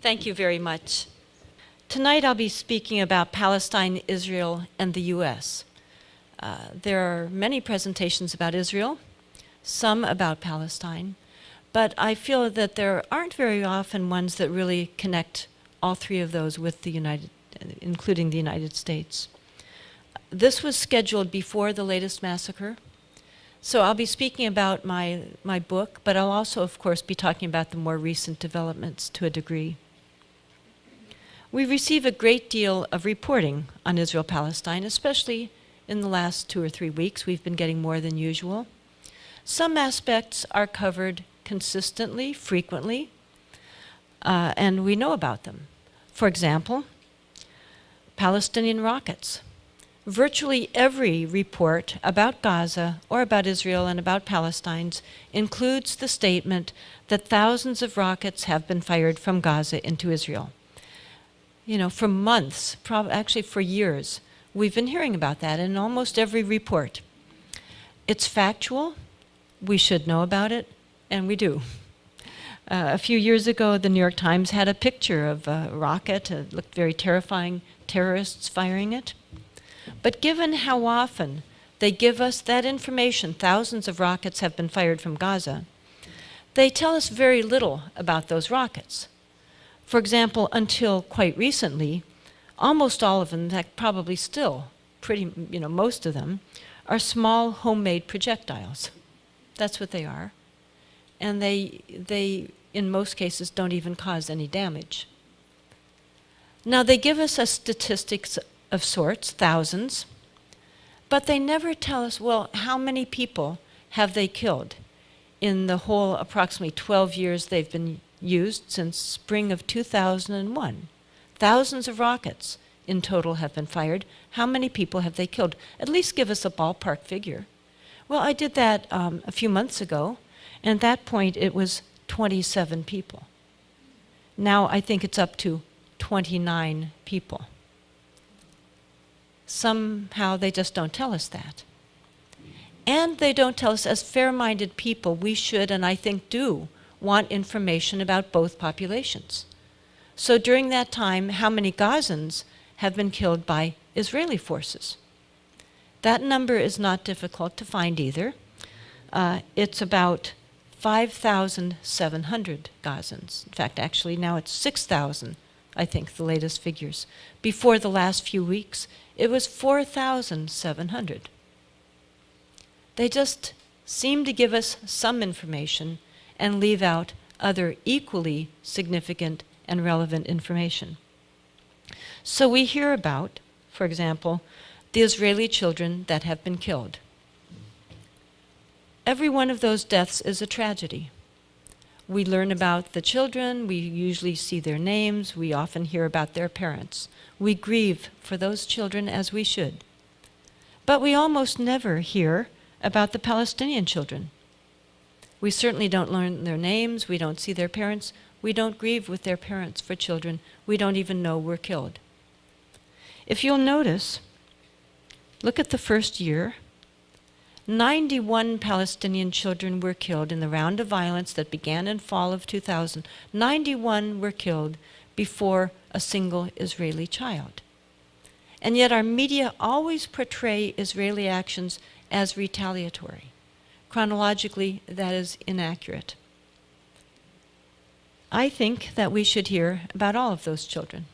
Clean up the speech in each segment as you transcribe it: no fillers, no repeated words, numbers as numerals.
Thank you very much. Tonight I'll be speaking about Palestine, Israel, and the U.S. There are many presentations about Israel, some about Palestine, but I feel that there aren't very often ones that really connect all three of those with including the United States. This was scheduled before the latest massacre, so I'll be speaking about my book, but I'll also, of course, be talking about the more recent developments to a degree. We receive a great deal of reporting on Israel-Palestine, especially in the last 2 or 3 weeks. We've been getting more than usual. Some aspects are covered consistently, frequently, and we know about them. For example, Palestinian rockets. Virtually every report about Gaza or about Israel and about Palestine includes the statement that thousands of rockets have been fired from Gaza into Israel. You know, for months, actually for years, we've been hearing about that in almost every report. It's factual, we should know about it, and we do. A few years ago, the New York Times had a picture of a rocket. It looked very terrifying, terrorists firing it. But given how often they give us that information, thousands of rockets have been fired from Gaza, they tell us very little about those rockets. For example, until quite recently, almost all of them, in fact, probably still most of them, are small homemade projectiles. That's what they are. And they, in most cases, don't even cause any damage. Now, they give us a statistics of sorts, thousands, but they never tell us, well, how many people have they killed in the whole approximately 12 years they've been used since spring of 2001. Thousands of rockets in total have been fired. How many people have they killed? At least give us a ballpark figure. Well, I did that a few months ago, and at that point it was 27 people. Now I think it's up to 29 people. Somehow they just don't tell us that. And they don't tell us, as fair-minded people, we should, and I think do, want information about both populations. So during that time, how many Gazans have been killed by Israeli forces? That number is not difficult to find either. It's about 5,700 Gazans. In fact, actually now it's 6,000, I think, the latest figures. Before the last few weeks, it was 4,700. They just seem to give us some information and leave out other equally significant and relevant information. So we hear about, for example, the Israeli children that have been killed. Every one of those deaths is a tragedy. We learn about the children, we usually see their names, we often hear about their parents. We grieve for those children as we should. But we almost never hear about the Palestinian children. We certainly don't learn their names, we don't see their parents, we don't grieve with their parents for children we don't even know were killed. If you'll notice, look at the first year. 91 Palestinian children were killed in the round of violence that began in fall of 2000. 91 were killed before a single Israeli child. And yet our media always portray Israeli actions as retaliatory. Chronologically, that is inaccurate. I think that we should hear about all of those children.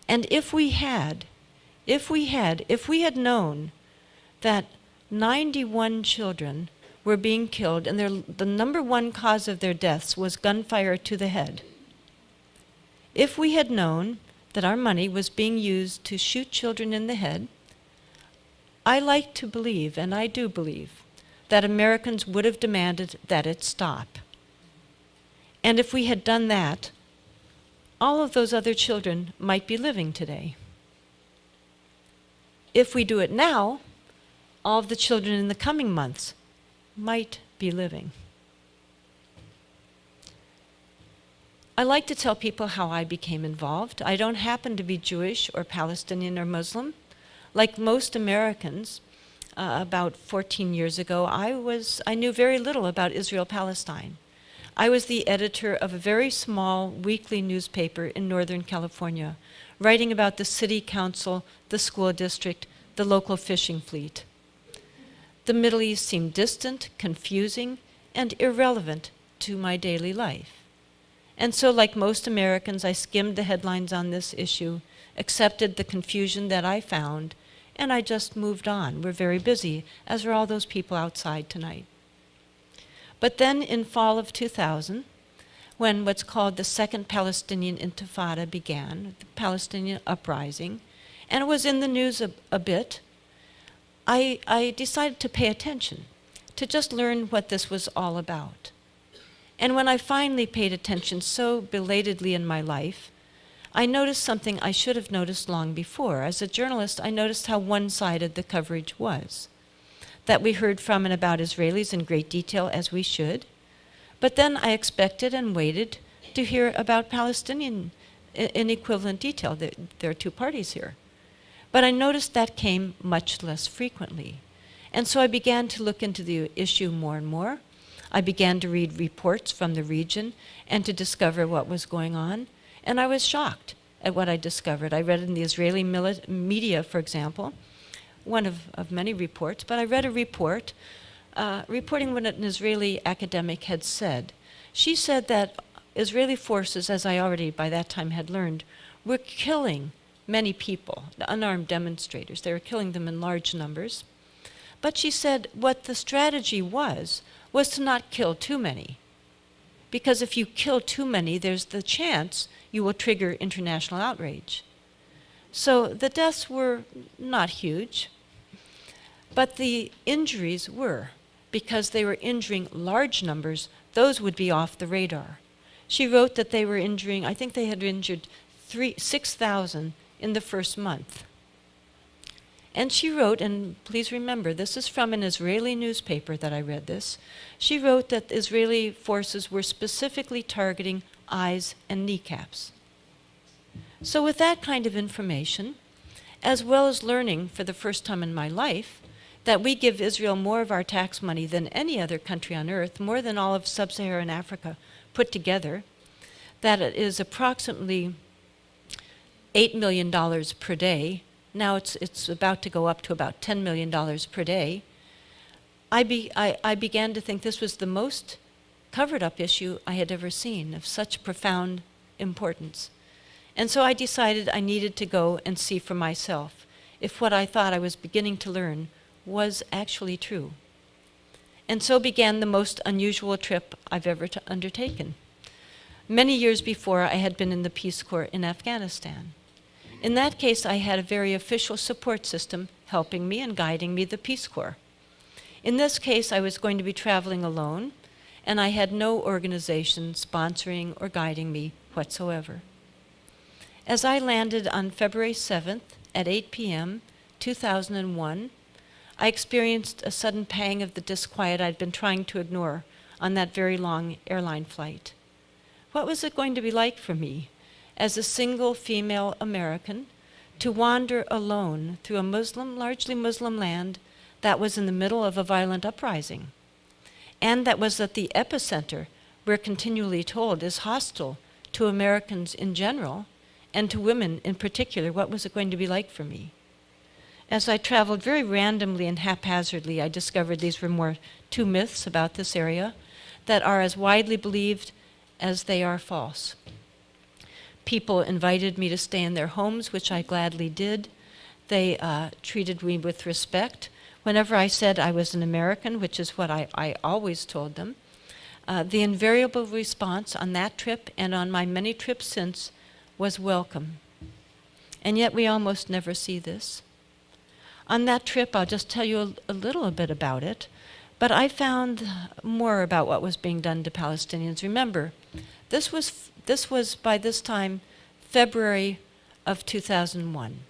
And if we had known that 91 children were being killed and the number one cause of their deaths was gunfire to the head, if we had known that our money was being used to shoot children in the head, I like to believe, and I do believe, that Americans would have demanded that it stop. And if we had done that, all of those other children might be living today. If we do it now, all of the children in the coming months might be living. I like to tell people how I became involved. I don't happen to be Jewish or Palestinian or Muslim. Like most Americans, about 14 years ago, I knew very little about Israel-Palestine. I was the editor of a very small weekly newspaper in Northern California, writing about the city council, the school district, the local fishing fleet. The Middle East seemed distant, confusing, and irrelevant to my daily life. And so, like most Americans, I skimmed the headlines on this issue, accepted the confusion that I found, and I just moved on. We're very busy, as are all those people outside tonight. But then in fall of 2000, when what's called the Second Palestinian Intifada began, the Palestinian uprising, and it was in the news a bit, I decided to pay attention, to just learn what this was all about. And when I finally paid attention so belatedly in my life, I noticed something I should have noticed long before. As a journalist, I noticed how one-sided the coverage was, that we heard from and about Israelis in great detail, as we should, but then I expected and waited to hear about Palestinian in equivalent detail. There are two parties here. But I noticed that came much less frequently. And so I began to look into the issue more and more. I began to read reports from the region and to discover what was going on. And I was shocked at what I discovered. I read in the Israeli media, for example, one of many reports, but I read a report reporting what an Israeli academic had said. She said that Israeli forces, as I already by that time had learned, were killing many people, the unarmed demonstrators. They were killing them in large numbers. But she said what the strategy was to not kill too many. Because if you kill too many, there's the chance you will trigger international outrage. So the deaths were not huge, but the injuries were. Because they were injuring large numbers, those would be off the radar. She wrote that they were injuring, I think they had injured 6,000 in the first month. And she wrote, and please remember, this is from an Israeli newspaper that I read this. She wrote that Israeli forces were specifically targeting eyes and kneecaps. So with that kind of information, as well as learning for the first time in my life that we give Israel more of our tax money than any other country on earth, more than all of sub-Saharan Africa put together, that it is approximately $8 million per day. Now it's about to go up to about $10 million per day. I began to think this was the most covered up issue I had ever seen of such profound importance. And so I decided I needed to go and see for myself if what I thought I was beginning to learn was actually true. And so began the most unusual trip I've ever undertaken. Many years before, I had been in the Peace Corps in Afghanistan. In that case, I had a very official support system helping me and guiding me, the Peace Corps. In this case, I was going to be traveling alone, and I had no organization sponsoring or guiding me whatsoever. As I landed on February 7th at 8 p.m., 2001, I experienced a sudden pang of the disquiet I'd been trying to ignore on that very long airline flight. What was it going to be like for me, as a single female American, to wander alone through a largely Muslim land that was in the middle of a violent uprising, and that was at the epicenter, we're continually told, is hostile to Americans in general, and to women in particular? What was it going to be like for me? As I traveled very randomly and haphazardly, I discovered these were two myths about this area that are as widely believed as they are false. People invited me to stay in their homes, which I gladly did. They treated me with respect. Whenever I said I was an American, which is what I always told them, the invariable response on that trip and on my many trips since was welcome. And yet we almost never see this. On that trip, I'll just tell you a little bit about it, but I found more about what was being done to Palestinians. Remember, this was by this time February of 2001.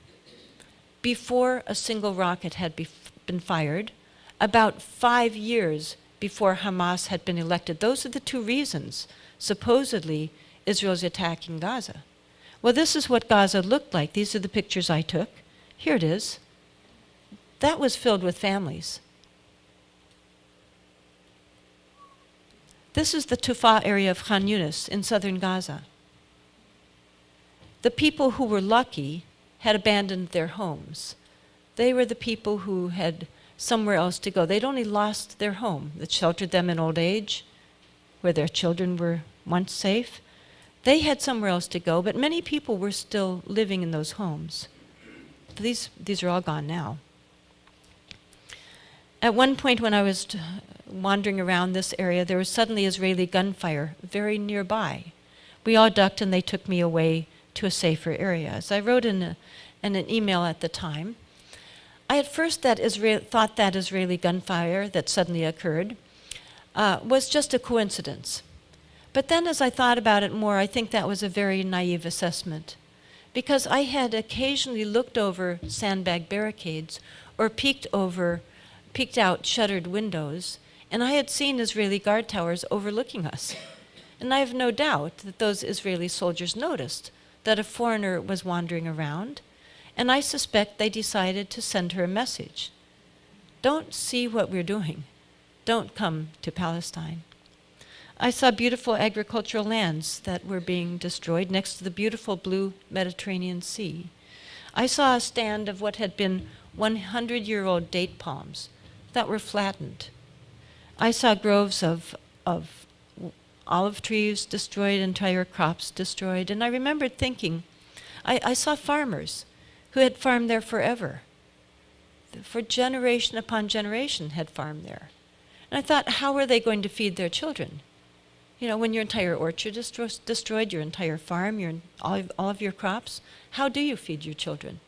Before a single rocket had been fired, about 5 years before Hamas had been elected. Those are the two reasons, supposedly, Israel's attacking Gaza. Well, this is what Gaza looked like. These are the pictures I took. Here it is. That was filled with families. This is the Tufa area of Khan Yunis in southern Gaza. The people who were lucky had abandoned their homes. They were the people who had somewhere else to go. They'd only lost their home that sheltered them in old age, where their children were once safe. They had somewhere else to go, but many people were still living in those homes. These are all gone now. At one point when I was wandering around this area, there was suddenly Israeli gunfire very nearby. We all ducked and they took me away to a safer area. As I wrote in an email at the time, I at first thought that Israeli gunfire that suddenly occurred was just a coincidence. But then as I thought about it more, I think that was a very naive assessment, because I had occasionally looked over sandbag barricades or peeked out shuttered windows, and I had seen Israeli guard towers overlooking us. And I have no doubt that those Israeli soldiers noticed that a foreigner was wandering around, and I suspect they decided to send her a message. Don't see what we're doing. Don't come to Palestine. I saw beautiful agricultural lands that were being destroyed next to the beautiful blue Mediterranean Sea. I saw a stand of what had been 100-year-old date palms that were flattened. I saw groves of olive trees destroyed, entire crops destroyed, and I remembered thinking, I saw farmers who had farmed there forever, for generation upon generation had farmed there. And I thought, how are they going to feed their children? You know, when your entire orchard is destroyed, your entire farm, all of your crops, how do you feed your children?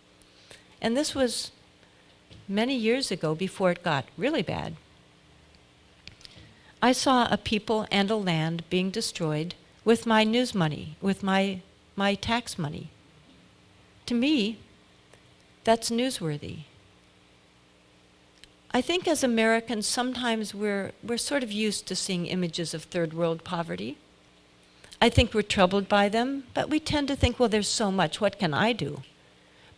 And this was many years ago, before it got really bad. I saw a people and a land being destroyed with my news money, with my tax money. To me, that's newsworthy. I think as Americans, sometimes we're sort of used to seeing images of third world poverty. I think we're troubled by them, but we tend to think, well, there's so much, what can I do?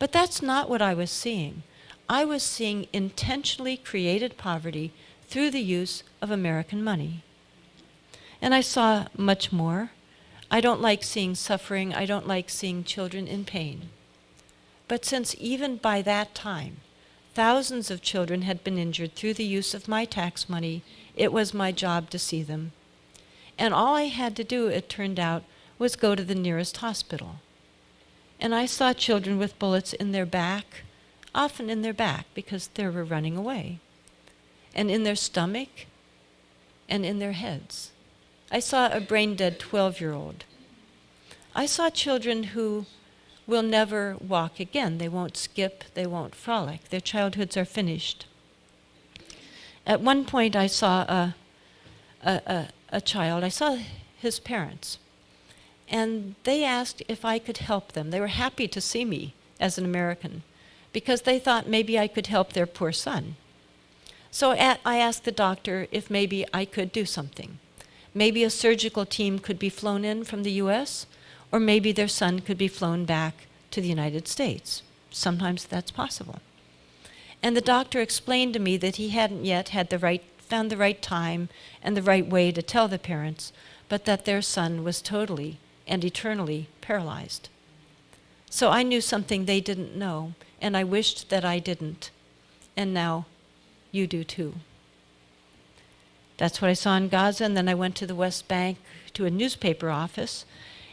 But that's not what I was seeing. I was seeing intentionally created poverty through the use of American money. And I saw much more. I don't like seeing suffering. I don't like seeing children in pain. But since even by that time, thousands of children had been injured through the use of my tax money, it was my job to see them. And all I had to do, it turned out, was go to the nearest hospital. And I saw children with bullets in their back, often in their back because they were running away, and in their stomach, and in their heads. I saw a brain-dead 12-year-old. I saw children who will never walk again. They won't skip, they won't frolic. Their childhoods are finished. At one point I saw a child, I saw his parents, and they asked if I could help them. They were happy to see me as an American because they thought maybe I could help their poor son. So I asked the doctor if maybe I could do something. Maybe a surgical team could be flown in from the US, or maybe their son could be flown back to the United States. Sometimes that's possible. And the doctor explained to me that he hadn't yet found the right time and the right way to tell the parents, but that their son was totally and eternally paralyzed. So I knew something they didn't know, and I wished that I didn't. And now you do too. That's what I saw in Gaza, and then I went to the West Bank to a newspaper office.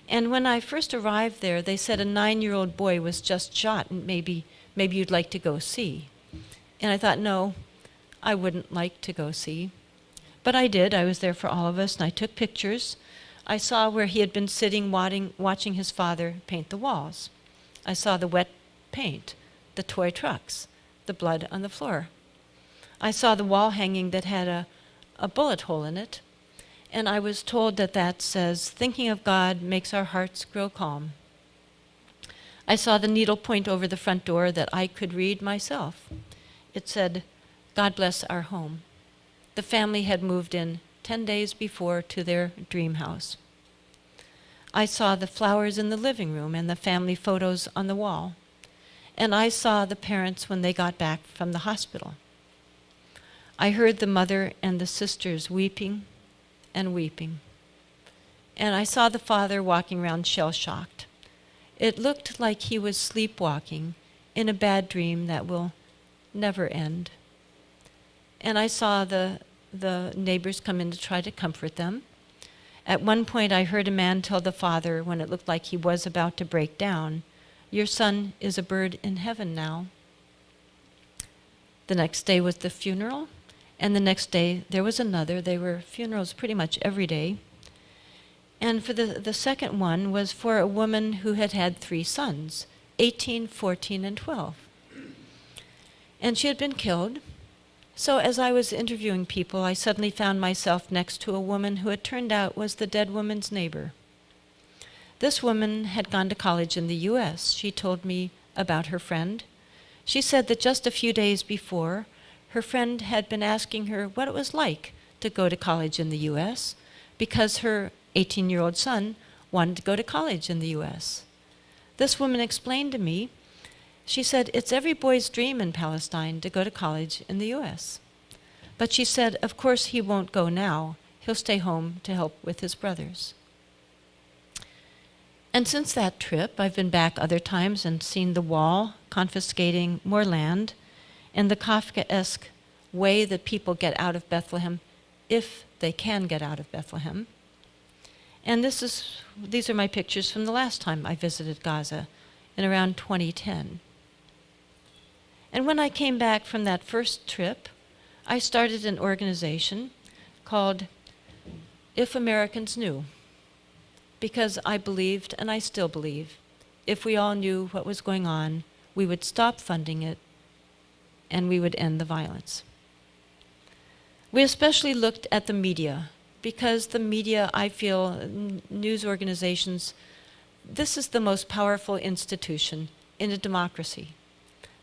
And when I first arrived there, they said a 9-year-old boy was just shot, and maybe you'd like to go see. And I thought, no, I wouldn't like to go see. But I did. I was there for all of us, and I took pictures. I saw where he had been sitting watching his father paint the walls. I saw the wet paint, the toy trucks, the blood on the floor. I saw the wall hanging that had a bullet hole in it, and I was told that says, thinking of God makes our hearts grow calm. I saw the needle point over the front door that I could read myself. It said, God bless our home. The family had moved in 10 days before to their dream house. I saw the flowers in the living room and the family photos on the wall. And I saw the parents when they got back from the hospital. I heard the mother and the sisters weeping and weeping. And I saw the father walking around shell-shocked. It looked like he was sleepwalking in a bad dream that will never end. And I saw the neighbors come in to try to comfort them. At one point, I heard a man tell the father, when it looked like he was about to break down, "Your son is a bird in heaven now." The next day was the funeral, and the next day there was another. There were funerals pretty much every day. And for the second one was for a woman who had had 3 sons, 18, 14, and 12. And she had been killed. So as I was interviewing people, I suddenly found myself next to a woman who it turned out was the dead woman's neighbor. This woman had gone to college in the U.S. She told me about her friend. She said that just a few days before, her friend had been asking her what it was like to go to college in the U.S. because her 18-year-old son wanted to go to college in the U.S. This woman explained to me, she said, it's every boy's dream in Palestine to go to college in the U.S. But she said, of course he won't go now. He'll stay home to help with his brothers. And since that trip, I've been back other times and seen the wall confiscating more land and the Kafkaesque way that people get out of Bethlehem, if they can get out of Bethlehem. And these are my pictures from the last time I visited Gaza in around 2010. And when I came back from that first trip, I started an organization called If Americans Knew, because I believed, and I still believe, if we all knew what was going on, we would stop funding it and we would end the violence. We especially looked at the media, because the media, I feel, news organizations, this is the most powerful institution in a democracy.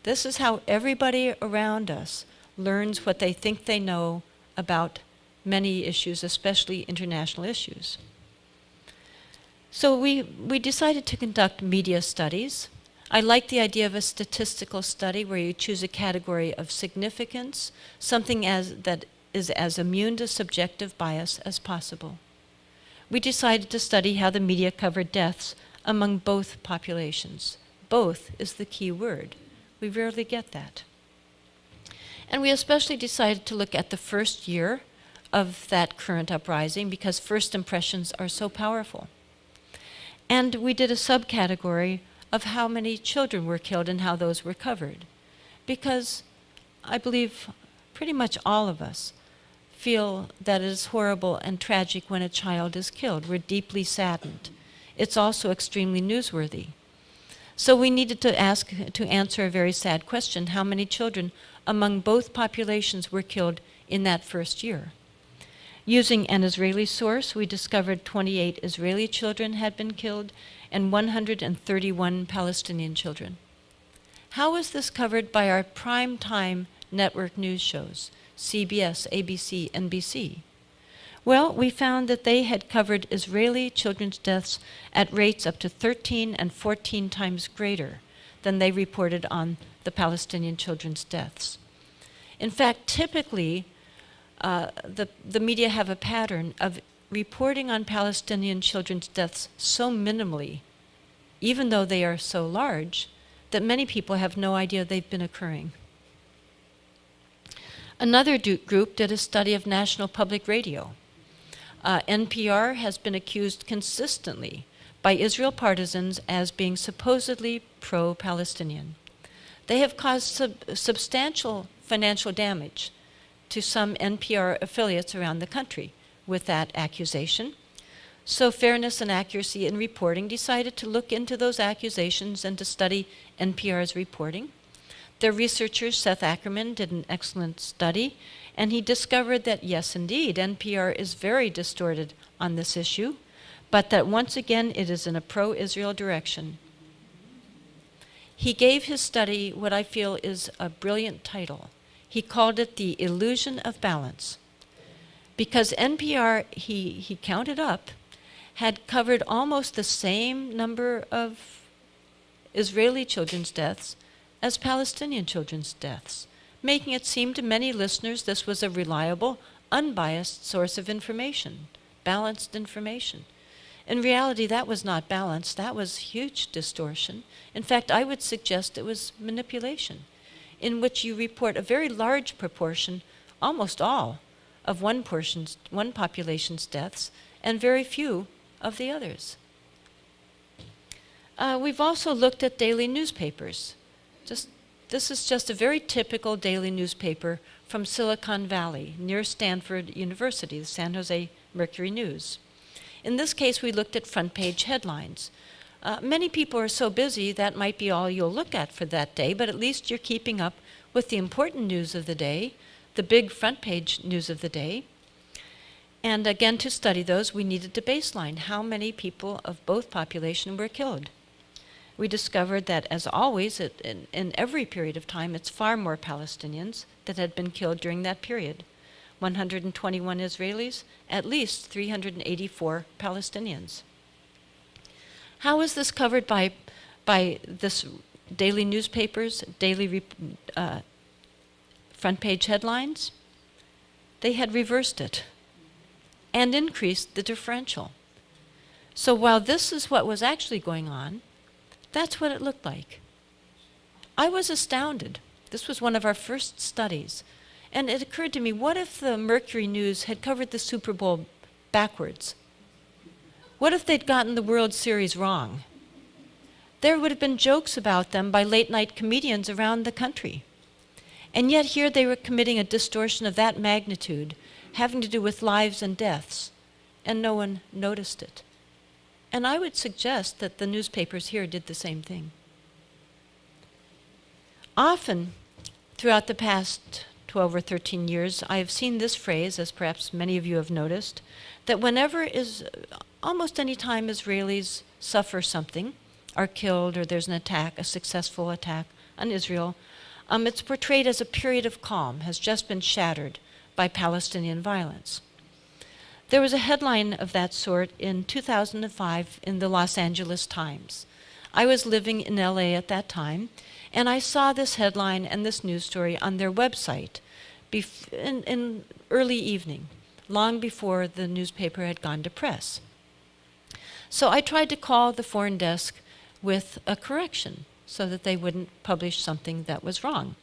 This is how everybody around us learns what they think they know about many issues, especially international issues. So we decided to conduct media studies. I like the idea of a statistical study where you choose a category of significance, something that is as immune to subjective bias as possible. We decided to study how the media covered deaths among both populations. Both is the key word. We rarely get that. And we especially decided to look at the first year of that current uprising because first impressions are so powerful. And we did a subcategory of how many children were killed and how those were covered. Because I believe pretty much all of us feel that it is horrible and tragic when a child is killed. We're deeply saddened. It's also extremely newsworthy. So we needed to answer a very sad question: how many children among both populations were killed in that first year? Using an Israeli source, we discovered 28 Israeli children had been killed and 131 Palestinian children. How was this covered by our prime time network news shows, CBS, ABC, NBC? Well, we found that they had covered Israeli children's deaths at rates up to 13 and 14 times greater than they reported on the Palestinian children's deaths. In fact, typically, the media have a pattern of reporting on Palestinian children's deaths so minimally, even though they are so large, that many people have no idea they've been occurring. Another group did a study of National Public Radio. NPR has been accused consistently by Israel partisans as being supposedly pro-Palestinian. They have caused substantial financial damage to some NPR affiliates around the country with that accusation. So Fairness and Accuracy in Reporting decided to look into those accusations and to study NPR's reporting. Their researcher, Seth Ackerman, did an excellent study, and he discovered that, yes, indeed, NPR is very distorted on this issue, but that once again it is in a pro-Israel direction. He gave his study what I feel is a brilliant title. He called it The Illusion of Balance, because NPR, he counted up, had covered almost the same number of Israeli children's deaths as Palestinian children's deaths, making it seem to many listeners this was a reliable, unbiased source of information, balanced information. In reality, that was not balanced. That was huge distortion. In fact, I would suggest it was manipulation, in which you report a very large proportion, almost all, of one population's deaths, and very few of the others. We've also looked at daily newspapers. This is just a very typical daily newspaper from Silicon Valley, near Stanford University, the San Jose Mercury News. In this case, we looked at front page headlines. Many people are so busy that might be all you'll look at for that day, but at least you're keeping up with the important news of the day, the big front page news of the day. And again, to study those, we needed to baseline how many people of both populations were killed. We discovered that, as always, in every period of time, it's far more Palestinians that had been killed during that period. 121 Israelis, at least 384 Palestinians. How is this covered by this daily newspapers, daily front page headlines? They had reversed it and increased the differential. So while this is what was actually going on, that's what it looked like. I was astounded. This was one of our first studies. And it occurred to me, what if the Mercury News had covered the Super Bowl backwards? What if they'd gotten the World Series wrong? There would have been jokes about them by late-night comedians around the country. And yet here they were committing a distortion of that magnitude, having to do with lives and deaths, and no one noticed it. And I would suggest that the newspapers here did the same thing. Often, throughout the past 12 or 13 years, I have seen this phrase, as perhaps many of you have noticed, that almost any time Israelis suffer something, are killed, or there's an attack, a successful attack on Israel, it's portrayed as a period of calm, has just been shattered by Palestinian violence. There was a headline of that sort in 2005 in the Los Angeles Times. I was living in LA at that time, and I saw this headline and this news story on their website in early evening, long before the newspaper had gone to press. So I tried to call the foreign desk with a correction so that they wouldn't publish something that was wrong.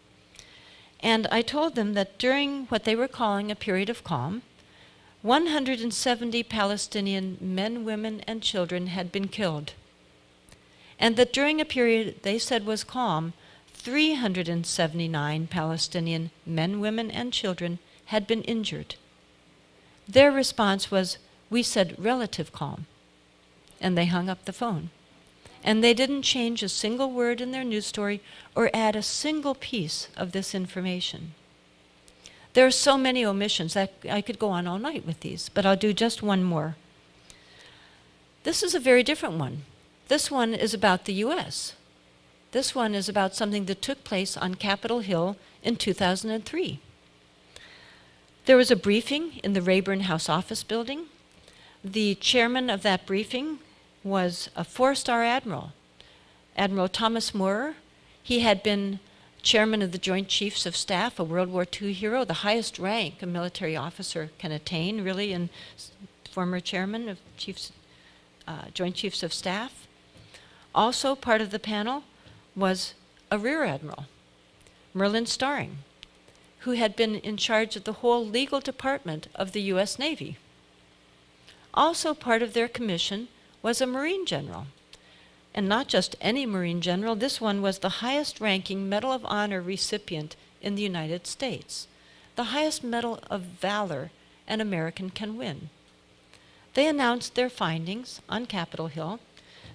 And I told them that during what they were calling a period of calm, 170 Palestinian men, women, and children had been killed. And that during a period they said was calm, 379 Palestinian men, women, and children had been injured. Their response was, "We said relative calm." And they hung up the phone. And they didn't change a single word in their news story or add a single piece of this information. There are so many omissions that I could go on all night with these, but I'll do just one more. This is a very different one. This one is about the U.S. This one is about something that took place on Capitol Hill in 2003. There was a briefing in the Rayburn House Office building. The chairman of that briefing was a four-star admiral, Admiral Thomas Moorer. He had been chairman of the Joint Chiefs of Staff, a World War II hero, the highest rank a military officer can attain, really, and former chairman of Joint Chiefs of Staff. Also part of the panel was a Rear Admiral, Merlin Starring, who had been in charge of the whole legal department of the U.S. Navy. Also part of their commission was a Marine general. And not just any Marine general, this one was the highest-ranking Medal of Honor recipient in the United States, the highest Medal of Valor an American can win. They announced their findings on Capitol Hill,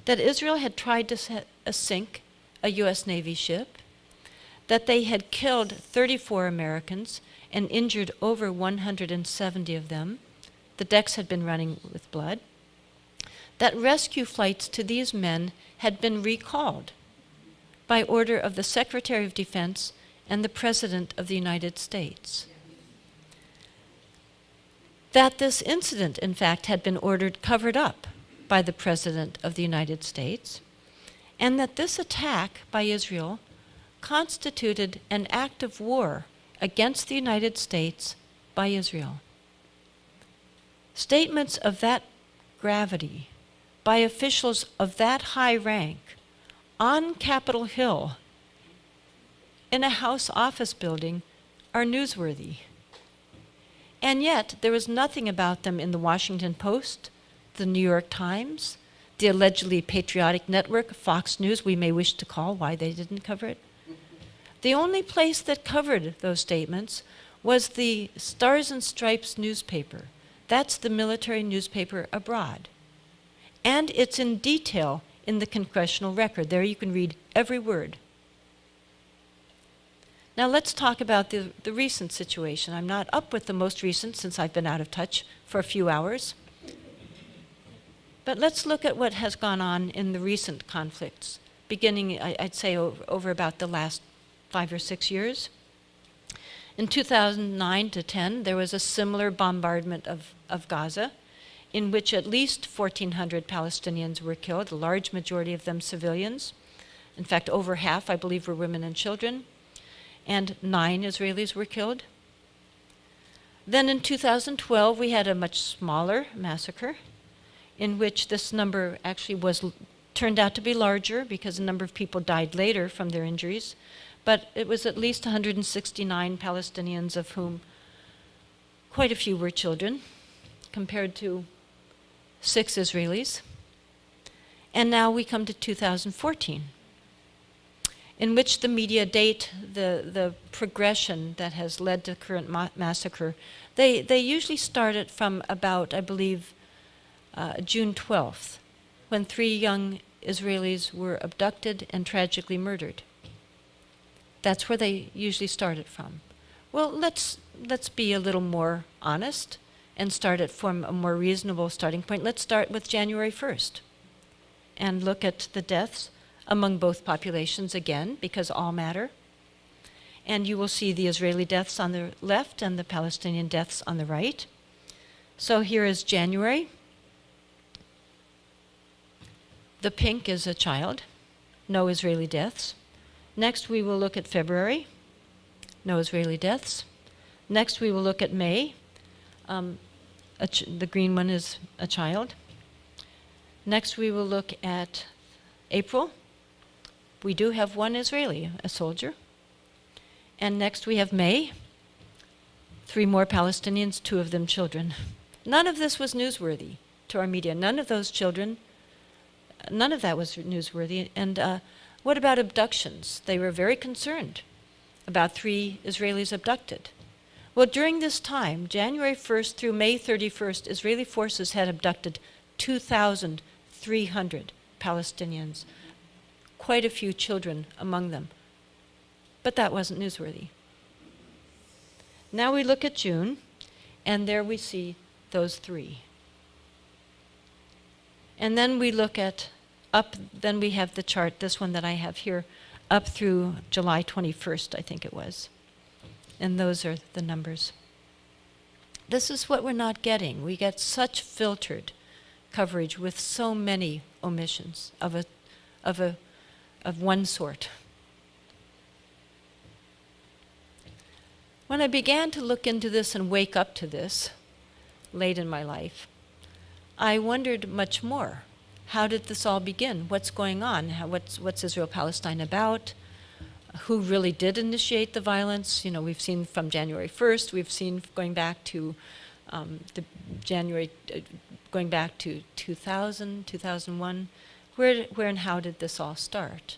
that Israel had tried to sink a U.S. Navy ship, that they had killed 34 Americans and injured over 170 of them. The decks had been running with blood. That rescue flights to these men had been recalled by order of the Secretary of Defense and the President of the United States. That this incident, in fact, had been ordered covered up by the President of the United States, and that this attack by Israel constituted an act of war against the United States by Israel. Statements of that gravity by officials of that high rank on Capitol Hill in a House office building are newsworthy. And yet, there was nothing about them in the Washington Post, the New York Times, the allegedly patriotic network, Fox News, we may wish to call why they didn't cover it. The only place that covered those statements was the Stars and Stripes newspaper. That's the military newspaper abroad. And it's in detail in the congressional record. There you can read every word. Now let's talk about the recent situation. I'm not up with the most recent since I've been out of touch for a few hours. But let's look at what has gone on in the recent conflicts, beginning, I'd say, over about the last 5 or 6 years. In 2009 to 10, there was a similar bombardment of Gaza, in which at least 1,400 Palestinians were killed, a large majority of them civilians. In fact, over half, I believe, were women and children, and 9 Israelis were killed. Then in 2012, we had a much smaller massacre, in which this number actually turned out to be larger because a number of people died later from their injuries, but it was at least 169 Palestinians, of whom quite a few were children, compared to 6 Israelis. And now we come to 2014, in which the media date the progression that has led to the current massacre. They usually start it from about, I believe, June 12th, when 3 young Israelis were abducted and tragically murdered. That's where they usually start it from. Well, let's be a little more honest and start it from a more reasonable starting point. Let's start with January 1st and look at the deaths among both populations again, because all matter. And you will see the Israeli deaths on the left and the Palestinian deaths on the right. So here is January. The pink is a child, no Israeli deaths. Next we will look at February, no Israeli deaths. Next we will look at May. The green one is a child. Next we will look at April. We do have 1 Israeli, a soldier. And next we have May. 3 more Palestinians, 2 of them children. None of this was newsworthy to our media. None of those children, none of that was newsworthy. And what about abductions? They were very concerned about 3 Israelis abducted. Well, during this time, January 1st through May 31st, Israeli forces had abducted 2,300 Palestinians, quite a few children among them. But that wasn't newsworthy. Now we look at June, and there we see those 3. And then we look at then we have the chart, this one that I have here, up through July 21st, I think it was. And those are the numbers. This is what we're not getting. We get such filtered coverage with so many omissions of one sort. When I began to look into this and wake up to this late in my life, I wondered much more. How did this all begin? What's going on? What's Israel-Palestine about? Who really did initiate the violence? You know, we've seen from January 1st, we've seen going back to going back to 2000, 2001. Where and how did this all start?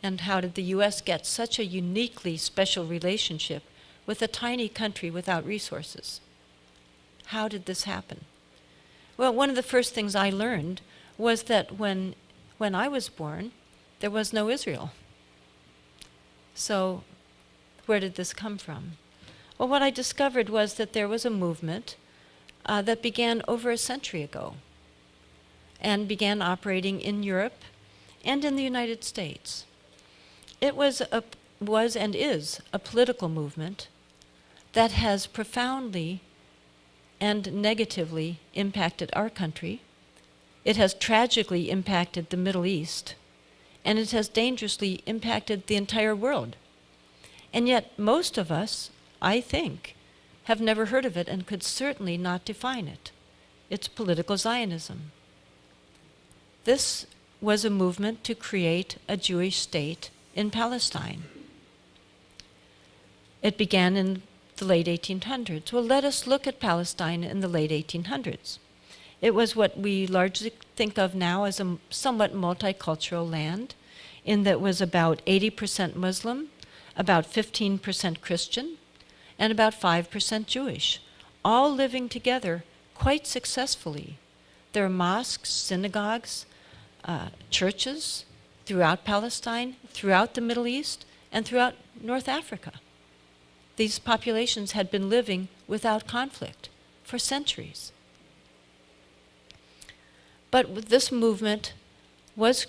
And how did the U.S. get such a uniquely special relationship with a tiny country without resources? How did this happen? Well, one of the first things I learned was that when I was born, there was no Israel. So where did this come from? Well, what I discovered was that there was a movement that began over a century ago and began operating in Europe and in the United States. It was and is a political movement that has profoundly and negatively impacted our country. It has tragically impacted the Middle East, and it has dangerously impacted the entire world. And yet most of us, I think, have never heard of it and could certainly not define it. It's political Zionism. This was a movement to create a Jewish state in Palestine. It began in the late 1800s. Well, let us look at Palestine in the late 1800s. It was what we largely think of now as a somewhat multicultural land, in that it was about 80% Muslim, about 15% Christian, and about 5% Jewish, all living together quite successfully. There are mosques, synagogues, churches throughout Palestine, throughout the Middle East, and throughout North Africa. These populations had been living without conflict for centuries. But this movement was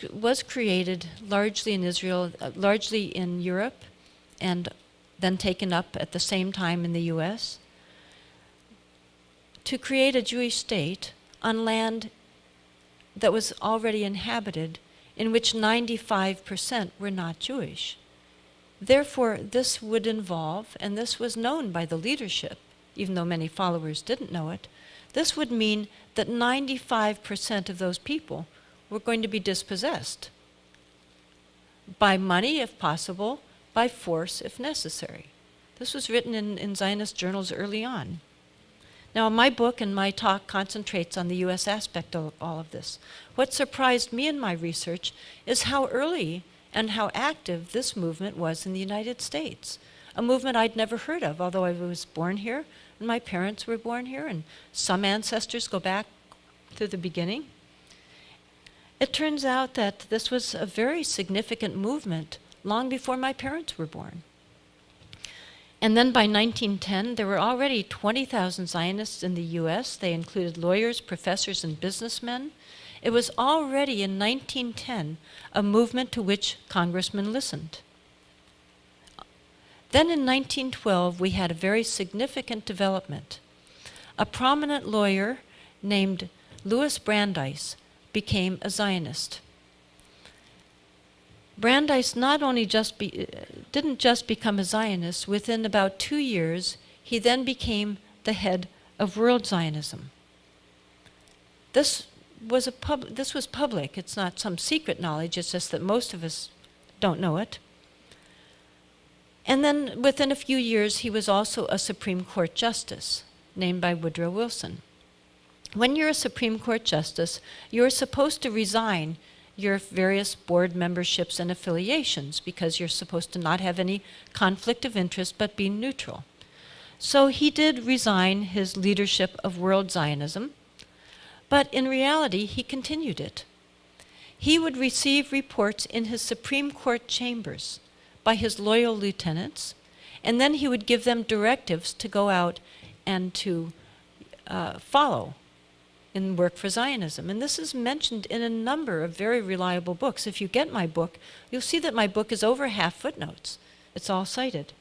created largely in Israel, largely in Europe, and then taken up at the same time in the US, to create a Jewish state on land that was already inhabited, in which 95% were not Jewish. Therefore, this would involve, and this was known by the leadership, even though many followers didn't know it, this would mean that 95% of those people were going to be dispossessed by money, if possible, by force, if necessary. This was written in Zionist journals early on. Now, my book and my talk concentrates on the U.S. aspect of all of this. What surprised me in my research is how early and how active this movement was in the United States, a movement I'd never heard of, although I was born here, and my parents were born here, and some ancestors go back to the beginning. It turns out that this was a very significant movement long before my parents were born. And then by 1910, there were already 20,000 Zionists in the U.S. They included lawyers, professors, and businessmen. It was already in 1910 a movement to which congressmen listened. Then in 1912, we had a very significant development. A prominent lawyer named Louis Brandeis became a Zionist. Brandeis not only didn't just become a Zionist, within about 2 years, he then became the head of World Zionism. This was public. It's not some secret knowledge, it's just that most of us don't know it. And then within a few years, he was also a Supreme Court justice, named by Woodrow Wilson. When you're a Supreme Court justice, you're supposed to resign your various board memberships and affiliations, because you're supposed to not have any conflict of interest but be neutral. So he did resign his leadership of World Zionism, but in reality he continued it. He would receive reports in his Supreme Court chambers by his loyal lieutenants, and then he would give them directives to go out and to follow in work for Zionism. And this is mentioned in a number of very reliable books. If you get my book, you'll see that my book is over half footnotes. It's all cited.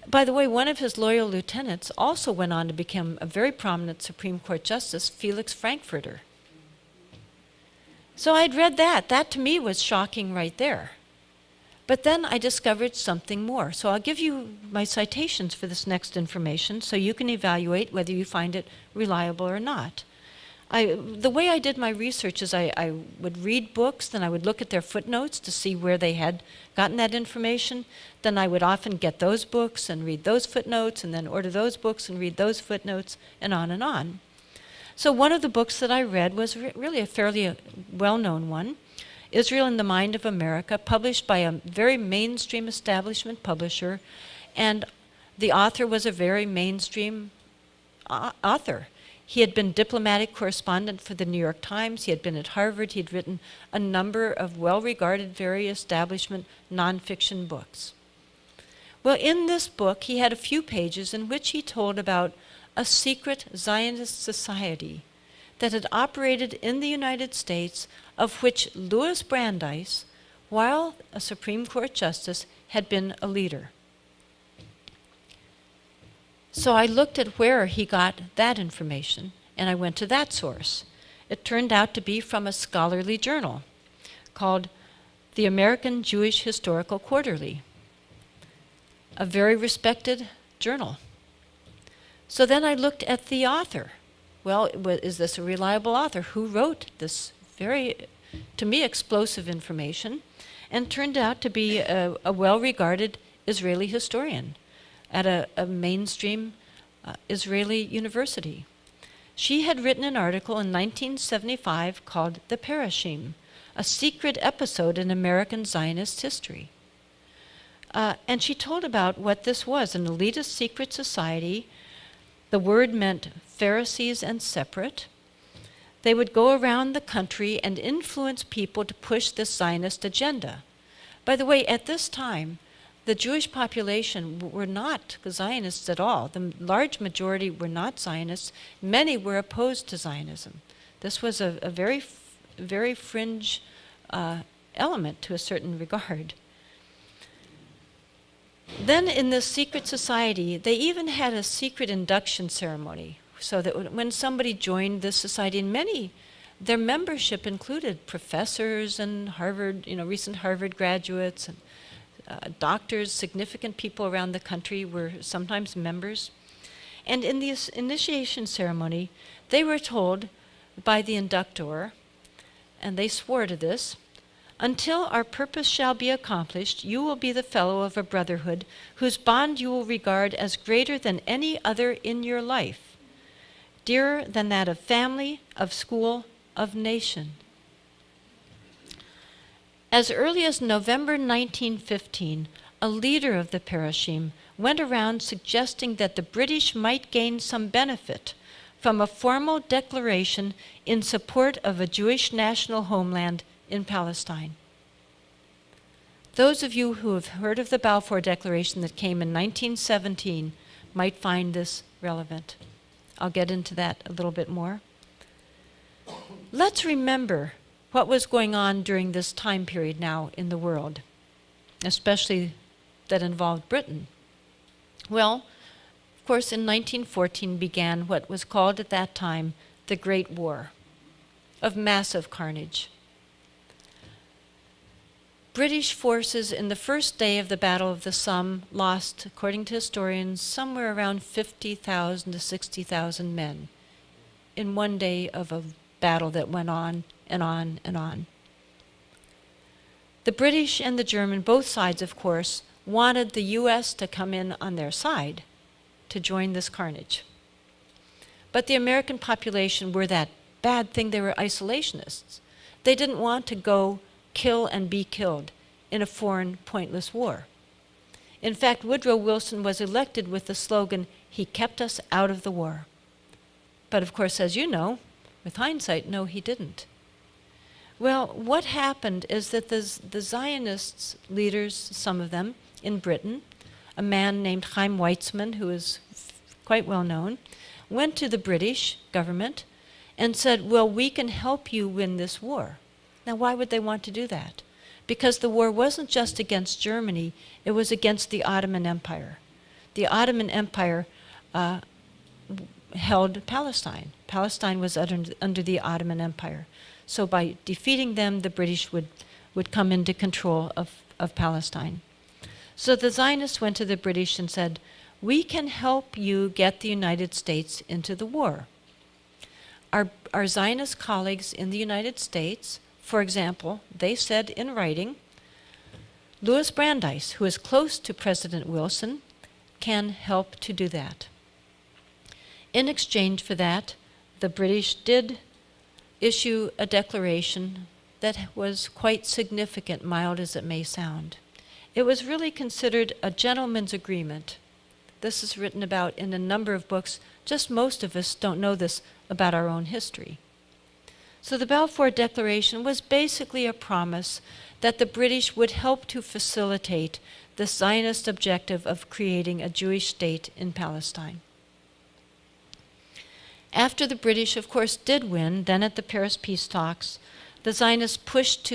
By the way, one of his loyal lieutenants also went on to become a very prominent Supreme Court justice, Felix Frankfurter. So I'd read that. That to me was shocking right there. But then I discovered something more. So I'll give you my citations for this next information so you can evaluate whether you find it reliable or not. The way I did my research is I would read books, then I would look at their footnotes to see where they had gotten that information. Then I would often get those books and read those footnotes, and then order those books and read those footnotes, and on and on. So one of the books that I read was really a fairly well-known one, Israel in the Mind of America, published by a very mainstream establishment publisher, and the author was a very mainstream author. He had been diplomatic correspondent for the New York Times, he had been at Harvard, he had written a number of well-regarded, very establishment nonfiction books. Well, in this book, he had a few pages in which he told about a secret Zionist society that had operated in the United States, of which Louis Brandeis, while a Supreme Court justice, had been a leader. So I looked at where he got that information, and I went to that source. It turned out to be from a scholarly journal called the American Jewish Historical Quarterly, a very respected journal. So then I looked at the author. Well, is this a reliable author? Who wrote this very, to me, explosive information? And turned out to be a well-regarded Israeli historian at a mainstream Israeli university. She had written an article in 1975 called The Parashim, a secret episode in American Zionist history. And she told about what this was, an elitist secret society. The word meant Pharisees and separate. They would go around the country and influence people to push this Zionist agenda. By the way, at this time, the Jewish population were not Zionists at all. The large majority were not Zionists. Many were opposed to Zionism. This was a very fringe element to a certain regard. Then in this secret society, they even had a secret induction ceremony, so that when somebody joined this society, and their membership included professors and recent Harvard graduates and doctors, significant people around the country were sometimes members. And in this initiation ceremony, they were told by the inductor, and they swore to this, "Until our purpose shall be accomplished, you will be the fellow of a brotherhood whose bond you will regard as greater than any other in your life, dearer than that of family, of school, of nation." As early as November 1915, a leader of the Parashim went around suggesting that the British might gain some benefit from a formal declaration in support of a Jewish national homeland in Palestine. Those of you who have heard of the Balfour Declaration that came in 1917 might find this relevant. I'll get into that a little bit more. Let's remember what was going on during this time period now in the world, especially that involved Britain. Well, of course, in 1914 began what was called at that time the Great War of massive carnage. British forces in the first day of the Battle of the Somme lost, according to historians, somewhere around 50,000 to 60,000 men in one day of a battle that went on and on and on. The British and the German, both sides of course, wanted the U.S. to come in on their side to join this carnage. But the American population were that bad thing, they were isolationists. They didn't want to go kill and be killed in a foreign, pointless war. In fact, Woodrow Wilson was elected with the slogan, "He kept us out of the war." But of course, as you know, with hindsight, no, he didn't. Well, what happened is that the Zionists leaders, some of them in Britain, a man named Chaim Weizmann, who is quite well known, went to the British government and said, well, we can help you win this war. Now, why would they want to do that? Because the war wasn't just against Germany, it was against the Ottoman Empire. The Ottoman Empire held Palestine. Palestine was under the Ottoman Empire. So by defeating them, the British would come into control of Palestine. So the Zionists went to the British and said, we can help you get the United States into the war. Our Zionist colleagues in the United States, for example, they said in writing, Louis Brandeis, who is close to President Wilson, can help to do that. In exchange for that, the British did issue a declaration that was quite significant, mild as it may sound. It was really considered a gentleman's agreement. This is written about in a number of books. Just most of us don't know this about our own history. So the Balfour Declaration was basically a promise that the British would help to facilitate the Zionist objective of creating a Jewish state in Palestine. After the British, of course, did win, then at the Paris peace talks, the Zionists pushed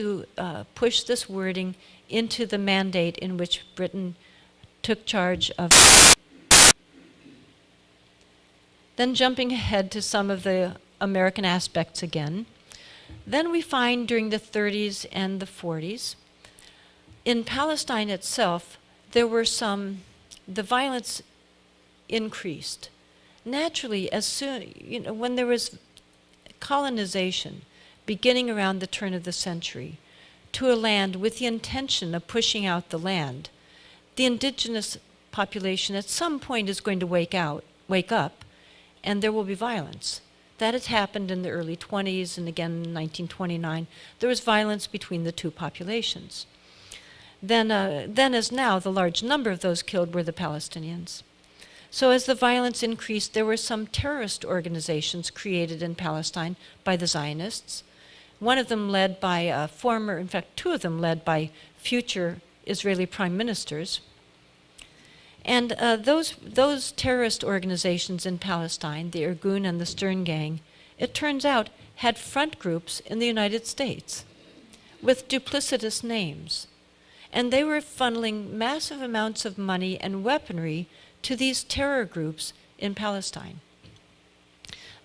this wording into the mandate in which Britain took charge of. Then jumping ahead to some of the American aspects again, then we find during the 30s and the 40s, in Palestine itself, there were the violence increased. Naturally, when there was colonization beginning around the turn of the century to a land with the intention of pushing out the land, the indigenous population at some point is going to wake up, and there will be violence. That had happened in the early 20s, and again in 1929. There was violence between the two populations. Then as now, the large number of those killed were the Palestinians. So as the violence increased, there were some terrorist organizations created in Palestine by the Zionists. One of them led by two of them led by future Israeli prime ministers. And those terrorist organizations in Palestine, the Irgun and the Stern Gang, it turns out had front groups in the United States with duplicitous names. And they were funneling massive amounts of money and weaponry to these terror groups in Palestine.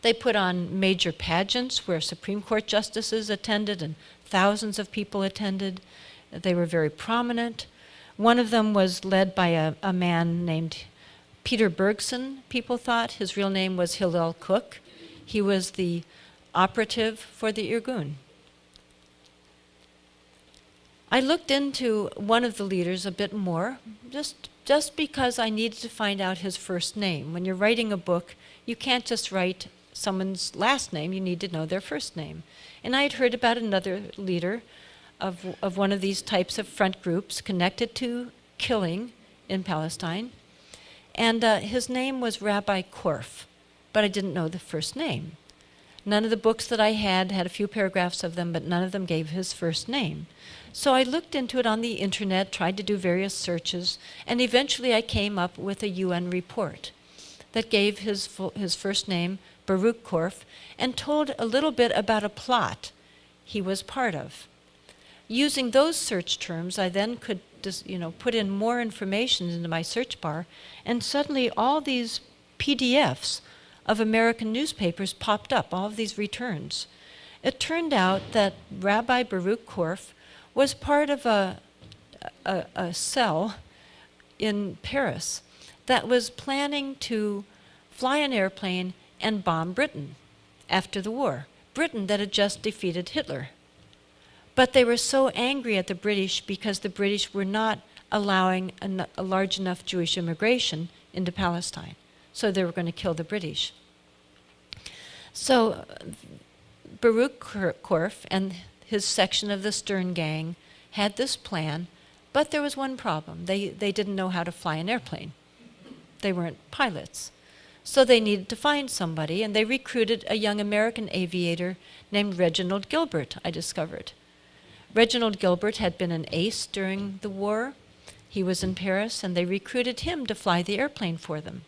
They put on major pageants where Supreme Court justices attended and thousands of people attended. They were very prominent. One of them was led by a man named Peter Bergson, people thought. His real name was Hillel Cook. He was the operative for the Irgun. I looked into one of the leaders a bit more, just because I needed to find out his first name. When you're writing a book, you can't just write someone's last name, you need to know their first name. And I had heard about another leader of one of these types of front groups connected to killing in Palestine. And his name was Rabbi Korf, but I didn't know the first name. None of the books that I had a few paragraphs of them, but none of them gave his first name. So I looked into it on the internet, tried to do various searches, and eventually I came up with a UN report that gave his first name, Baruch Korf, and told a little bit about a plot he was part of. Using those search terms, I then could put in more information into my search bar, and suddenly all these PDFs of American newspapers popped up, all of these returns. It turned out that Rabbi Baruch Korf was part of a cell in Paris that was planning to fly an airplane and bomb Britain after the war. Britain that had just defeated Hitler. But they were so angry at the British because the British were not allowing a large enough Jewish immigration into Palestine. So they were going to kill the British. So Baruch Korf and his section of the Stern Gang had this plan, but there was one problem. They didn't know how to fly an airplane. They weren't pilots. So they needed to find somebody, and they recruited a young American aviator named Reginald Gilbert, I discovered. Reginald Gilbert had been an ace during the war. He was in Paris, and they recruited him to fly the airplane for them.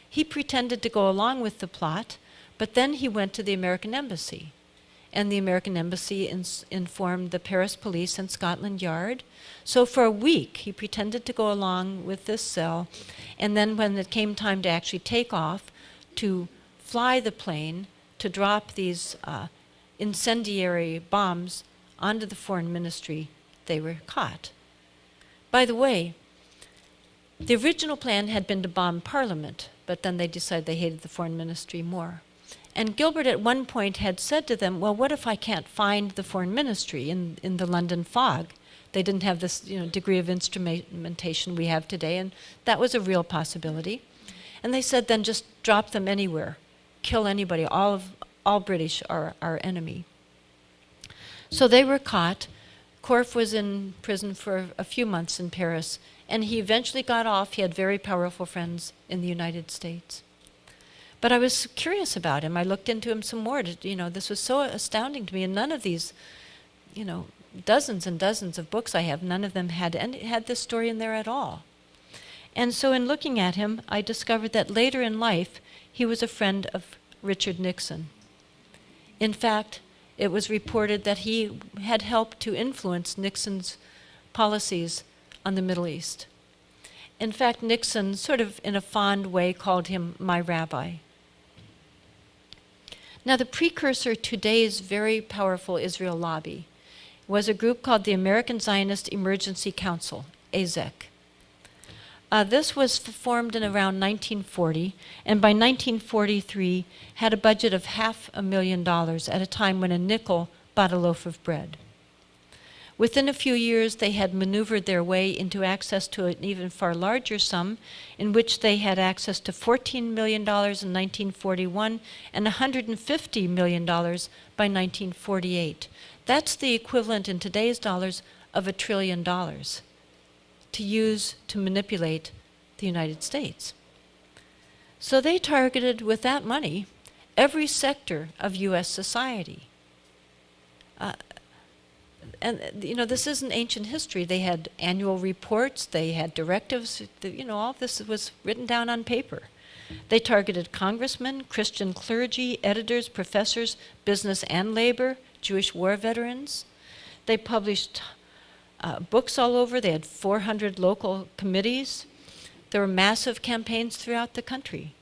He pretended to go along with the plot, but then he went to the American embassy. And the American embassy informed the Paris police and Scotland Yard. So for a week, he pretended to go along with this cell. And then when it came time to actually take off, to fly the plane, to drop these incendiary bombs onto the foreign ministry, they were caught. By the way, the original plan had been to bomb Parliament, but then they decided they hated the foreign ministry more. And Gilbert at one point had said to them, well, what if I can't find the foreign ministry in the London fog? They didn't have this degree of instrumentation we have today, and that was a real possibility. And they said, then just drop them anywhere, kill anybody, all British are our enemy. So they were caught. Korf was in prison for a few months in Paris, and he eventually got off. He had very powerful friends in the United States. But I was curious about him. I looked into him some more. This was so astounding to me. And none of these, dozens and dozens of books I have, none of them had this story in there at all. And so in looking at him, I discovered that later in life, he was a friend of Richard Nixon. In fact, it was reported that he had helped to influence Nixon's policies on the Middle East. In fact, Nixon, sort of in a fond way, called him my rabbi. Now, the precursor to today's very powerful Israel lobby was a group called the American Zionist Emergency Council, AZEC. This was formed in around 1940, and by 1943 had a budget of $500,000 at a time when a nickel bought a loaf of bread. Within a few years, they had maneuvered their way into access to an even far larger sum, in which they had access to $14 million in 1941 and $150 million by 1948. That's the equivalent in today's dollars of $1 trillion to use to manipulate the United States. So they targeted, with that money, every sector of U.S. society. And this isn't ancient history. They had annual reports, they had directives, all this was written down on paper. They targeted congressmen, Christian clergy, editors, professors, business and labor, Jewish war veterans. They published books all over. They had 400 local committees. There were massive campaigns throughout the country.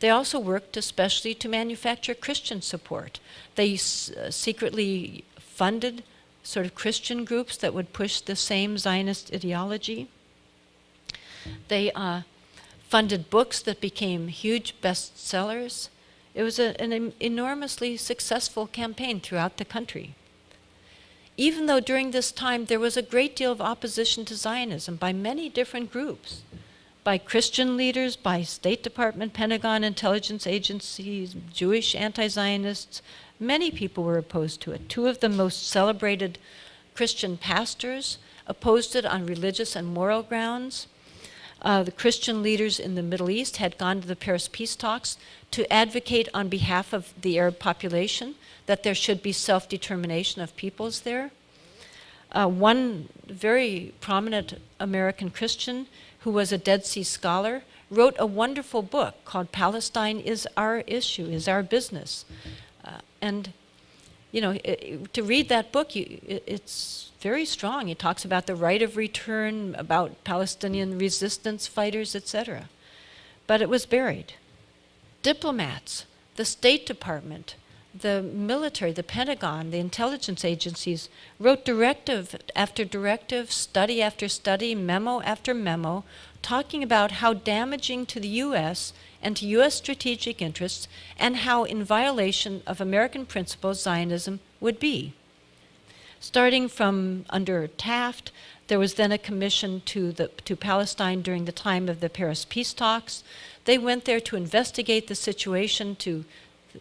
They also worked especially to manufacture Christian support. They secretly funded sort of Christian groups that would push the same Zionist ideology. They funded books that became huge bestsellers. It was an enormously successful campaign throughout the country. Even though during this time there was a great deal of opposition to Zionism by many different groups, by Christian leaders, by State Department, Pentagon, intelligence agencies, Jewish anti-Zionists, many people were opposed to it. Two of the most celebrated Christian pastors opposed it on religious and moral grounds. The Christian leaders in the Middle East had gone to the Paris peace talks to advocate on behalf of the Arab population that there should be self-determination of peoples there. One very prominent American Christian who was a Dead Sea scholar wrote a wonderful book called Palestine is Our Issue, is Our Business. To read that book, it's very strong. He talks about the right of return, about Palestinian resistance fighters, etc. But it was buried. Diplomats, the State Department, the military, the Pentagon, the intelligence agencies wrote directive after directive, study after study, memo after memo, talking about how damaging to the U.S. and to U.S. strategic interests, and how in violation of American principles Zionism would be. Starting from under Taft, there was then a commission to Palestine during the time of the Paris peace talks. They went there to investigate the situation, to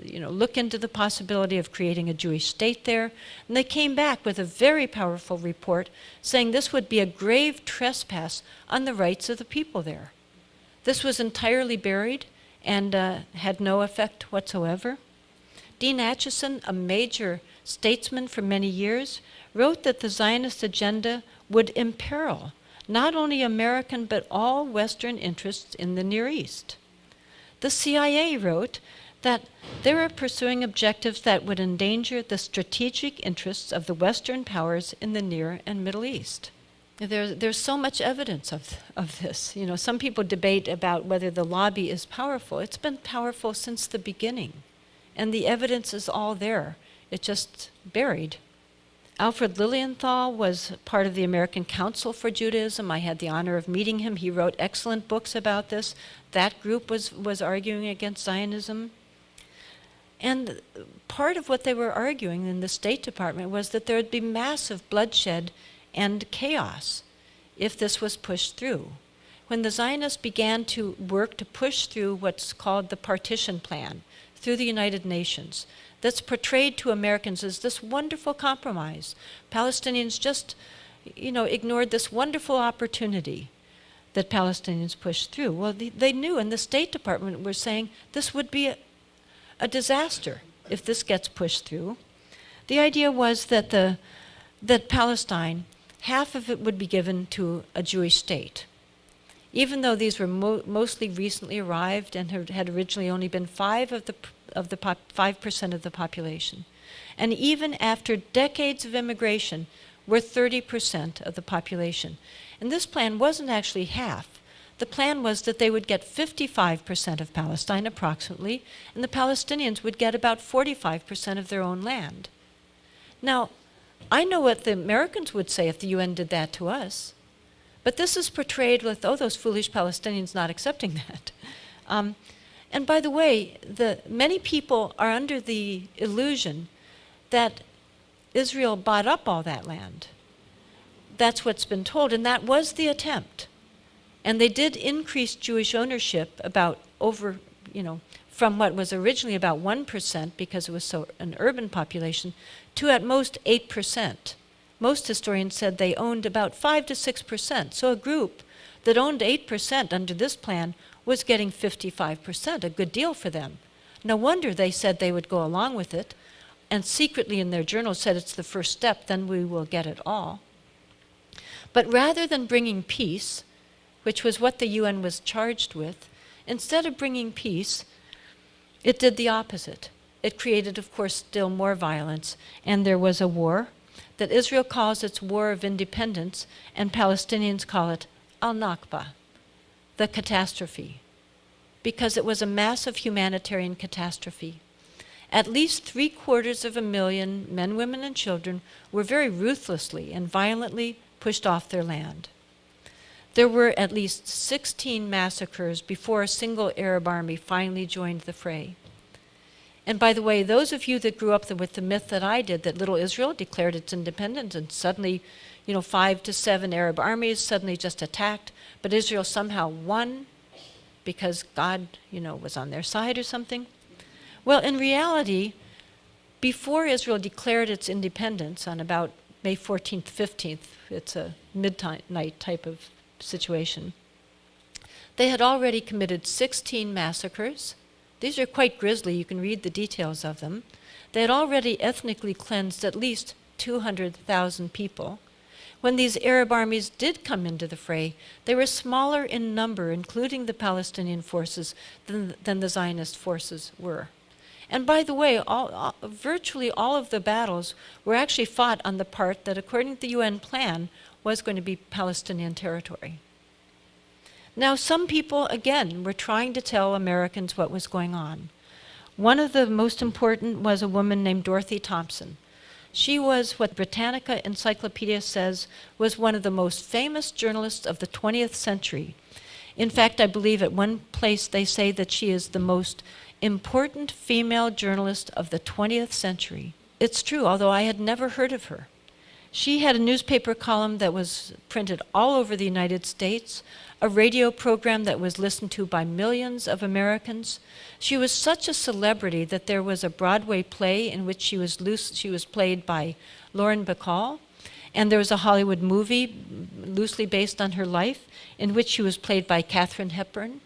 look into the possibility of creating a Jewish state there. And they came back with a very powerful report saying this would be a grave trespass on the rights of the people there. This was entirely buried and had no effect whatsoever. Dean Acheson, a major statesman for many years, wrote that the Zionist agenda would imperil not only American but all Western interests in the Near East. The CIA wrote that they were pursuing objectives that would endanger the strategic interests of the Western powers in the Near and Middle East. There's so much evidence of this. Some people debate about whether the lobby is powerful. It's been powerful since the beginning, and the evidence is all there. It's just buried. Alfred Lilienthal was part of the American Council for Judaism. I had the honor of meeting him. He wrote excellent books about this. That group was arguing against Zionism. And part of what they were arguing in the State Department was that there would be massive bloodshed and chaos if this was pushed through. When the Zionists began to work to push through what's called the partition plan through the United Nations, that's portrayed to Americans as this wonderful compromise. Palestinians just, ignored this wonderful opportunity that Palestinians pushed through. Well, they knew, and the State Department were saying this would be a disaster if this gets pushed through. The idea was that Palestine, half of it would be given to a Jewish state. Even though these were mostly recently arrived and had originally only been 5% of the population. And even after decades of immigration, were 30% of the population. And this plan wasn't actually half. The plan was that they would get 55% of Palestine approximately, and the Palestinians would get about 45% of their own land. Now, I know what the Americans would say if the UN did that to us, But this is portrayed with, oh, those foolish Palestinians not accepting that. And by the way, many people are under the illusion that Israel bought up all that land. That's what's been told, and that was the attempt. And they did increase Jewish ownership about over, from what was originally about 1%, because it was so an urban population, to at most 8%. Most historians said they owned about 5 to 6%. So a group that owned 8% under this plan was getting 55%, a good deal for them. No wonder they said they would go along with it, and secretly in their journal said it's the first step, then we will get it all. But rather than bringing peace, which was what the UN was charged with, instead of bringing peace, it did the opposite. It created, of course, still more violence, and there was a war that Israel calls its War of Independence, and Palestinians call it al-Nakba, the catastrophe, because it was a massive humanitarian catastrophe. At least 750,000 men, women, and children were very ruthlessly and violently pushed off their land. There were at least 16 massacres before a single Arab army finally joined the fray. And by the way, those of you that grew up with the myth that I did, that little Israel declared its independence and suddenly, 5 to 7 Arab armies suddenly just attacked, but Israel somehow won because God, was on their side or something. Well, in reality, before Israel declared its independence on about May 14th, 15th, it's a midnight type of situation, they had already committed 16 massacres. These are quite grisly. You can read the details of them. They had already ethnically cleansed at least 200,000 people. When these Arab armies did come into the fray, they were smaller in number, including the Palestinian forces, than the Zionist forces were. And by the way, virtually all of the battles were actually fought on the part that, according to the UN plan, was going to be Palestinian territory. Now, some people, again, were trying to tell Americans what was going on. One of the most important was a woman named Dorothy Thompson. She was what Britannica Encyclopedia says was one of the most famous journalists of the 20th century. In fact, I believe at one place they say that she is the most important female journalist of the 20th century. It's true, although I had never heard of her. She had a newspaper column that was printed all over the United States, a radio program that was listened to by millions of Americans. She was such a celebrity that there was a Broadway play in which she was played by Lauren Bacall, and there was a Hollywood movie loosely based on her life in which she was played by Katharine Hepburn.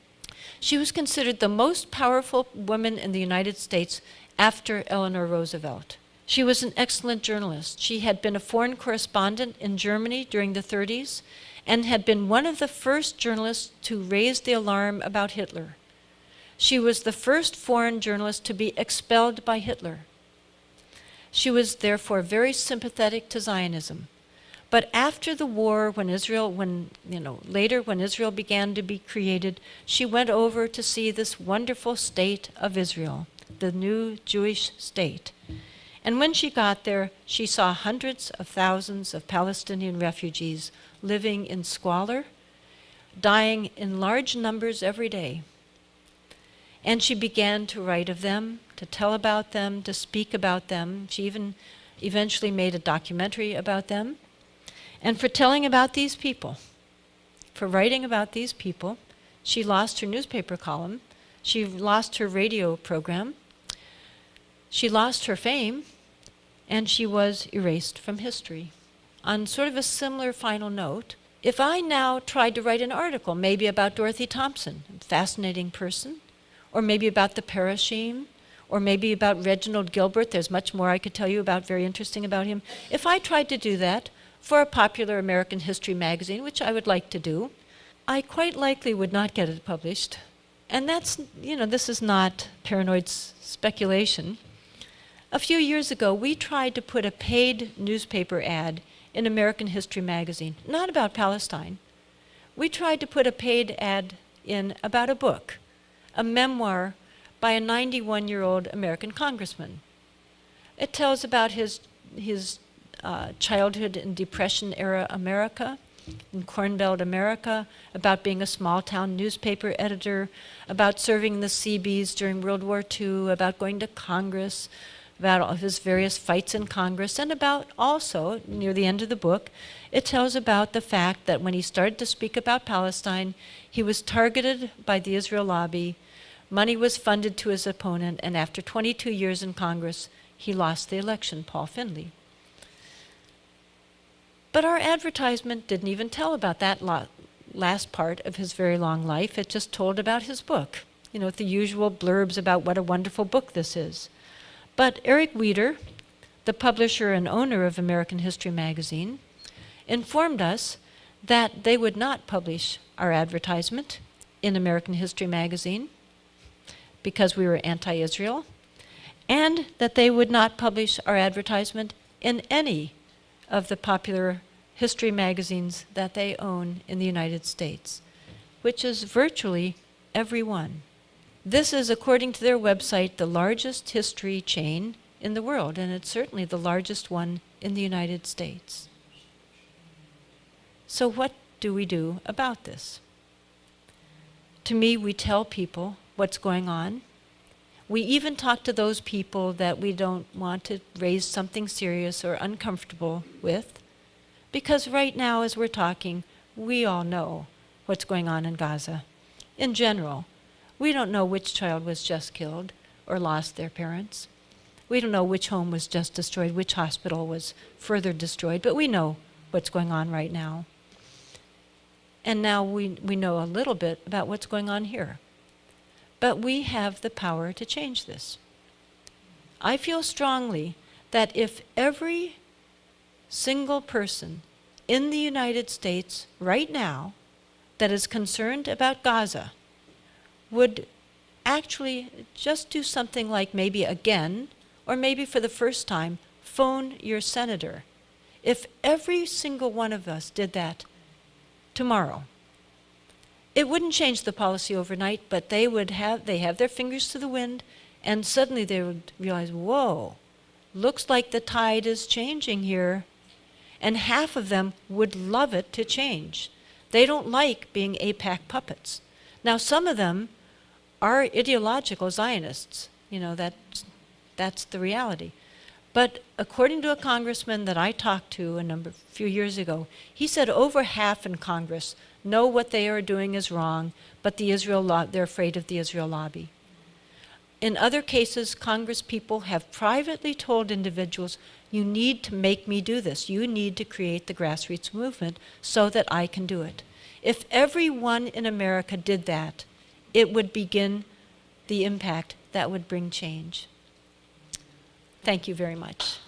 She was considered the most powerful woman in the United States after Eleanor Roosevelt. She was an excellent journalist. She had been a foreign correspondent in Germany during the 30s and had been one of the first journalists to raise the alarm about Hitler. She was the first foreign journalist to be expelled by Hitler. She was therefore very sympathetic to Zionism. But after the war, later when Israel began to be created, she went over to see this wonderful state of Israel, the new Jewish state. And when she got there, she saw hundreds of thousands of Palestinian refugees living in squalor, dying in large numbers every day. And she began to write of them, to tell about them, to speak about them. She even eventually made a documentary about them. And for telling about these people, for writing about these people, she lost her newspaper column, she lost her radio program, she lost her fame, and she was erased from history. On sort of a similar final note, if I now tried to write an article, maybe about Dorothy Thompson, a fascinating person, or maybe about the Parashim, or maybe about Reginald Gilbert, there's much more I could tell you about, very interesting about him. If I tried to do that for a popular American history magazine, which I would like to do, I quite likely would not get it published. And that's, this is not paranoid speculation. A few years ago, we tried to put a paid newspaper ad in American History magazine, not about Palestine. We tried to put a paid ad in about a book, a memoir by a 91-year-old American congressman. It tells about his childhood in Depression-era America. in Corn Belt America, about being a small-town newspaper editor, about serving in the Seabees during World War II, about going to Congress, about all of his various fights in Congress, and about also, near the end of the book, it tells about the fact that when he started to speak about Palestine, he was targeted by the Israel lobby, money was funded to his opponent, and after 22 years in Congress, he lost the election, Paul Finley. But our advertisement didn't even tell about that last part of his very long life. It just told about his book, with the usual blurbs about what a wonderful book this is. But Eric Wieder, the publisher and owner of American History magazine, informed us that they would not publish our advertisement in American History magazine because we were anti-Israel, and that they would not publish our advertisement in any of the popular history magazines that they own in the United States, which is virtually every one. This is, according to their website, the largest history chain in the world, and it's certainly the largest one in the United States. So what do we do about this? To me, we tell people what's going on. We even talk to those people that we don't want to raise something serious or uncomfortable with, because right now, as we're talking, we all know what's going on in Gaza. In general, we don't know which child was just killed or lost their parents. We don't know which home was just destroyed, which hospital was further destroyed, but we know what's going on right now. And now we know a little bit about what's going on here. But we have the power to change this. I feel strongly that if every single person in the United States right now that is concerned about Gaza would actually just do something like maybe again, or maybe for the first time, phone your senator. If every single one of us did that tomorrow, it wouldn't change the policy overnight, but they have their fingers to the wind, and suddenly they would realize, whoa, looks like the tide is changing here. And half of them would love it to change. They don't like being AIPAC puppets. Now, some of them are ideological Zionists. That's the reality. But according to a congressman that I talked to a few years ago, he said over half in Congress know what they are doing is wrong, but they're afraid of the Israel lobby. In other cases, Congress people have privately told individuals, you need to make me do this. You need to create the grassroots movement so that I can do it. If everyone in America did that, it would begin the impact that would bring change. Thank you very much.